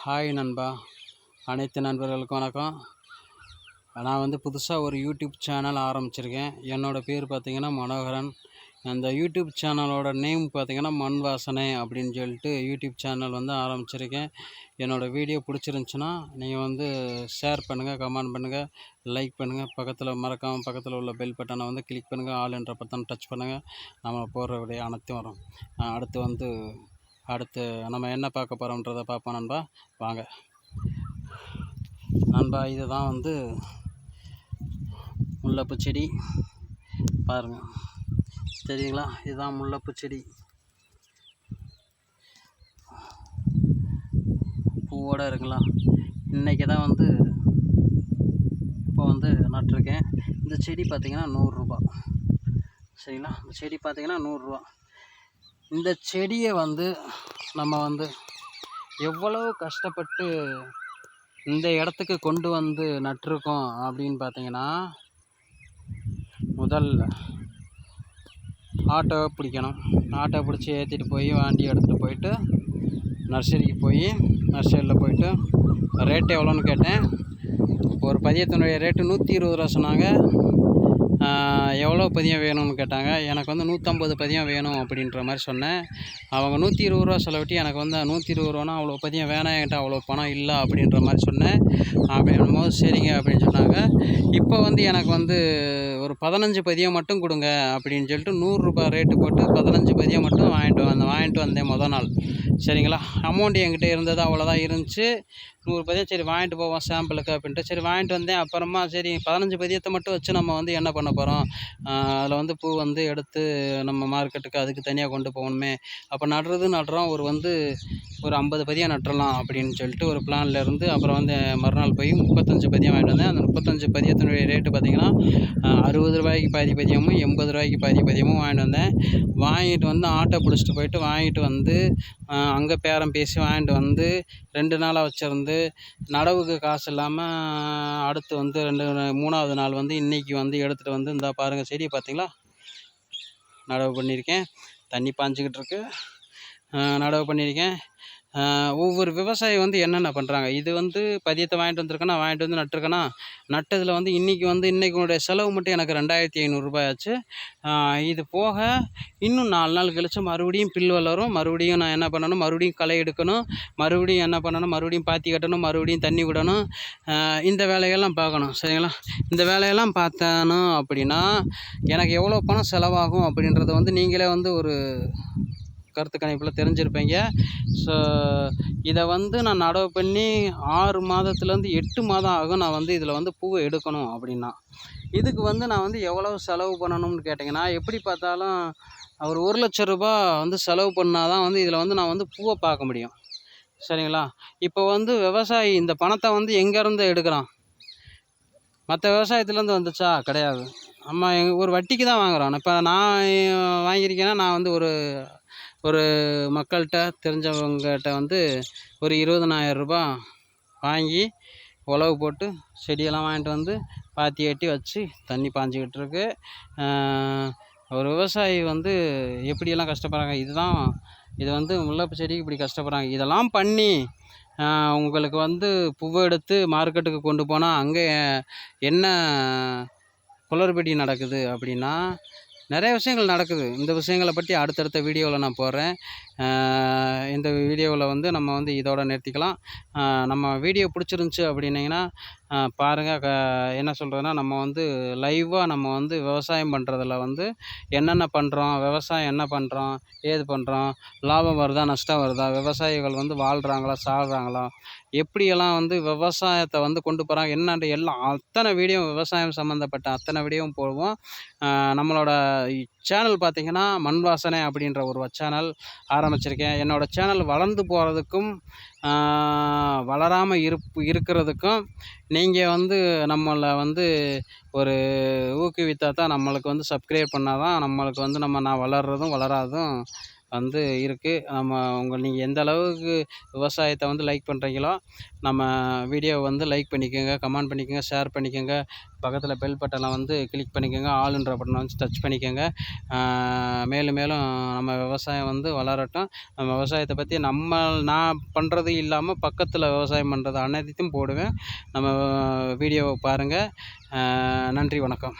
Hi நண்பா, அனைத்து நண்பர்களுக்கும் வணக்கம். நான் வந்து புதுசாக ஒரு யூடியூப் சேனல் ஆரம்பிச்சிருக்கேன். என்னோடய பேர் பார்த்திங்கன்னா மனோகரன். அந்த யூடியூப் சேனலோட நேம் பார்த்திங்கன்னா மண் வாசனை அப்படின்னு சொல்லிட்டு யூடியூப் சேனல் வந்து ஆரம்பிச்சிருக்கேன். என்னோடய வீடியோ பிடிச்சிருந்துச்சின்னா நீங்கள் வந்து ஷேர் பண்ணுங்கள், கமெண்ட் பண்ணுங்கள், லைக் பண்ணுங்கள். மறக்காமல் பக்கத்தில் உள்ள பெல் பட்டனை வந்து கிளிக் பண்ணுங்கள். ஆல் என்ற பட்டனை டச் பண்ணுங்கள். நம்ம போடுற வீடியோ அனைத்தும் வரும். அடுத்து நம்ம என்ன பார்க்க போகிறோம்ன்றதை பார்ப்போம் நண்பா. வாங்க நண்பா, இதுதான் வந்து முல்லைப்பூ செடி. பாருங்கள், தெரியுங்களா? இதுதான் முல்லைப்பூ செடி. பூவோடு இருக்குங்களா? இன்றைக்கி தான் வந்து இப்போ வந்து நட்டிருக்கேன். இந்த செடி பார்த்திங்கன்னா 100 ரூபா. சரிங்களா? இந்த செடி பார்த்திங்கன்னா 100 ரூபா. இந்த செடியை வந்து நம்ம வந்து எவ்வளவு கஷ்டப்பட்டு இந்த இடத்துக்கு கொண்டு வந்து நட்டிருக்கோம் அப்படின்னு பார்த்தீங்கன்னா, முதல்ல ஆட்டோவை பிடிக்கணும். ஆட்டோ பிடிச்சி ஏற்றிட்டு போய் வண்டி எடுத்துகிட்டு போயிட்டு நர்சரிக்கு போய் நர்சரியில் போயிட்டு ரேட்டு எவ்வளோன்னு கேட்டேன். ஒரு பதியத்தினுடைய ரேட்டு 120 ரூபா சொன்னாங்க. எவ்வளோ பதியம் வேணும்னு கேட்டாங்க. எனக்கு வந்து 150 பதியம் வேணும் அப்படின்ற மாதிரி சொன்னேன். அவங்க 120 ரூபா செலவிட்டு எனக்கு வந்து 120 ரூபானா அவ்வளோ பதியம் வேணாம், என்கிட்ட அவ்வளோ பணம் இல்லை அப்படின்ற மாதிரி சொன்னேன். அப்படின்னும்போது சரிங்க அப்படின்னு சொன்னாங்க. இப்போ வந்து எனக்கு வந்து ஒரு 15 பதியம் மட்டும் கொடுங்க அப்படின்னு சொல்லிட்டு 100 ரூபா ரேட்டு போட்டு 15 பதியம் மட்டும் வாங்கிட்டு வந்தேன் மொதல் நாள். சரிங்களா? அமௌண்ட் என்கிட்ட இருந்தது அவ்வளோதான் இருந்துச்சு. 100 பதியம் சரி வாங்கிட்டு போவோம் சாம்பிளுக்கு அப்படின்ட்டு சரி வாங்கிட்டு வந்தேன். அப்புறமா சரி 15 பதியத்தை மட்டும் வச்சு நம்ம வந்து என்ன பண்ண போகிறோம், அதில் வந்து பூ வந்து எடுத்து நம்ம மார்க்கெட்டுக்கு அதுக்கு தனியாக கொண்டு போகணுமே, அப்போ நடுறோம் ஒரு 50 பதியம் நட்டுறலாம் அப்படின்னு சொல்லிட்டு ஒரு பிளானில் இருந்து அப்புறம் வந்து மறுநாள் போய் 35 பதியம் வாங்கிட்டு வந்தேன். அந்த 35 பதியத்தினுடைய ரேட்டு பார்த்திங்கன்னா 60 ரூபாய்க்கு பாதி பதியமும் 80 ரூபாய்க்கு பாதி பதியமும் வாங்கிட்டு வந்தேன். வாங்கிட்டு வந்து ஆட்டோ பிடிச்சிட்டு போயிட்டு வாங்கிட்டு வந்து அங்கே பேரம் பேசி வாங்கிட்டு வந்து 2 நாளாக வச்சுருந்து நடவுக்கு காசு இல்லாமல் அடுத்து வந்து 3ஆவது நாள் வந்து இன்றைக்கி வந்து எடுத்துகிட்டு வந்து இந்த பாருங்கள் செடியை பார்த்தீங்களா, நடவு பண்ணியிருக்கேன். தண்ணி பாஞ்சிக்கிட்டு இருக்கு. நடவு பண்ணியிருக்கேன். ஒவ்வொரு விவசாயி வந்து என்னென்ன பண்ணுறாங்க, இது வந்து பதியத்தை வாங்கிட்டு வந்து நட்டுருக்கேன்னா நட்டதில் வந்து இன்றைக்குடைய செலவு மட்டும் எனக்கு 2500 ரூபாய் ஆச்சு. இது போக இன்னும் 4 நாள் கழித்து மறுபடியும் பில் வளரும். மறுபடியும் நான் என்ன பண்ணணும், மறுபடியும் களை எடுக்கணும், மறுபடியும் என்ன பண்ணணும், மறுபடியும் பாத்தி கட்டணும், மறுபடியும் தண்ணி விடணும். இந்த வேலையெல்லாம் பார்க்கணும். சரிங்களா? இந்த வேலையெல்லாம் பார்த்தணும் அப்படின்னா எனக்கு எவ்வளோ பணம் செலவாகும் அப்படின்றத வந்து நீங்களே வந்து ஒரு கருத்து கணிப்பில் தெரிஞ்சிருப்பீங்க. ஸோ இதை வந்து நான் நடவு பண்ணி 6 மாதத்துலேருந்து 8 மாதம் ஆகும் நான் வந்து இதில் வந்து பூவை எடுக்கணும் அப்படின்னா. இதுக்கு வந்து நான் வந்து எவ்வளவு செலவு பண்ணணும்னு கேட்டிங்கன்னா, எப்படி பார்த்தாலும் ஒரு 1 லட்சம் ரூபா வந்து செலவு பண்ணால் தான் வந்து இதில் வந்து நான் வந்து பூவை பார்க்க முடியும். சரிங்களா? இப்போ வந்து விவசாயி இந்த பணத்தை வந்து எங்கேருந்து எடுக்கிறான்? மற்ற விவசாயத்துலேருந்து வந்துச்சா? கிடையாது. நம்ம ஒரு வட்டிக்கு தான் வாங்குகிறோம். இப்போ நான் வாங்கியிருக்கேன்னா நான் வந்து ஒரு மக்கள்கிட்ட தெரிஞ்சவங்ககிட்ட வந்து ஒரு 20,000 ரூபா வாங்கி உழவு போட்டு செடியெல்லாம் வாங்கிட்டு வந்து பாத்தி கட்டி வச்சு தண்ணி பாஞ்சிக்கிட்டு இருக்கு. ஒரு விவசாயி வந்து எப்படியெல்லாம் கஷ்டப்படுறாங்க, இது வந்து முல்லைப்பூ செடிக்கு இப்படி கஷ்டப்படுறாங்க. இதெல்லாம் பண்ணி உங்களுக்கு வந்து பூவை எடுத்து மார்க்கெட்டுக்கு கொண்டு போனால் அங்கே என்ன குளறுபடி நடக்குது அப்படின்னா, நிறைய விஷயங்கள் நடக்குது. இந்த விஷயங்களை பற்றி அடுத்தடுத்த வீடியோவில் நான் போடுறேன். இந்த வீடியோவில் வந்து நம்ம வந்து இதோட நிறுத்திக்கலாம். நம்ம வீடியோ பிடிச்சிருந்துச்சி அப்படின்னீங்கன்னா பாருங்கள். என்ன சொல்கிறதுனா, நம்ம வந்து லைவாக நம்ம வந்து விவசாயம் பண்ணுறதுல வந்து என்னென்ன பண்ணுறோம், விவசாயம் என்ன பண்ணுறோம், ஏது பண்ணுறோம், லாபம் வருதா நஷ்டம் வருதா, விவசாயிகள் வந்து வாழ்கிறாங்களா சாகுறாங்களா, எப்படியெல்லாம் வந்து விவசாயத்தை வந்து கொண்டு போகிறாங்க என்னன்ற அத்தனை வீடியோ விவசாயம் சம்மந்தப்பட்ட அத்தனை வீடியோவும் போடுவோம். நம்மளோட சேனல் பார்த்திங்கன்னா மண் வாசனை அப்படின்ற ஒரு சேனல் ஆரம்பிச்சிருக்கேன். என்னோடய சேனல் வளர்ந்து போகிறதுக்கும் வளராமல் இருக்கிறதுக்கும் நீங்கள் வந்து நம்மளை வந்து ஒரு ஊக்குவித்தா தான், நம்மளுக்கு வந்து சப்ஸ்கிரைப் பண்ணால் தான் நம்மளுக்கு வந்து நான் வளர்றதும் வளராதும் வந்து இருக்குது. நீங்கள் எந்த அளவுக்கு விவசாயத்தை வந்து லைக் பண்ணுறீங்களோ நம்ம வீடியோவை வந்து லைக் பண்ணிக்கோங்க, கமெண்ட் பண்ணிக்கோங்க, ஷேர் பண்ணிக்கோங்க. பக்கத்தில் பெல் பட்டனை வந்து கிளிக் பண்ணிக்கோங்க, ஆளுன்ற பட்டனை வந்து டச் பண்ணிக்கோங்க. மேலும் மேலும் நம்ம விவசாயம் வந்து வளரட்டும். நம்ம விவசாயத்தை பற்றி நான் பண்ணுறது இல்லாமல் பக்கத்தில் விவசாயம் பண்ணுறது அனைத்தையும் போடுவேன். நம்ம வீடியோவை பாருங்கள். நன்றி, வணக்கம்.